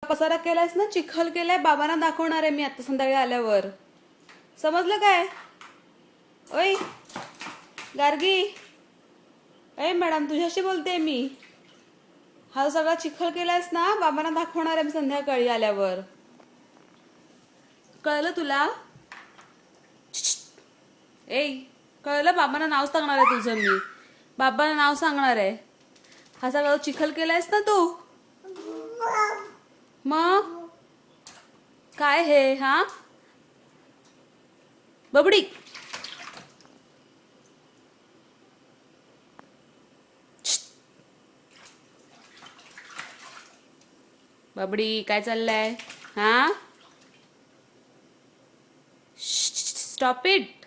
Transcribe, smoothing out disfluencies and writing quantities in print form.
पसारा केलायस ना, चिखल केलाय, बाबांना दाखवणार आहे मी आता संध्याकाळी आल्यावर. समजलं काय? ओय गार्गी, ए मॅडम तुझ्याशी बोलते मी. हा सगळा चिखल केलायस ना, बाबांना दाखवणार आहे मी संध्याकाळी आल्यावर. कळलं तुला? ए कळलं, बाबांना नाव सांगणार आहे तुझं मी. बाबांना नाव सांगणार आहे. हा सगळा चिखल केलायस ना तू. मग काय हे? हा बबडी, बबडी काय चाललंय? हा स्टॉप इट.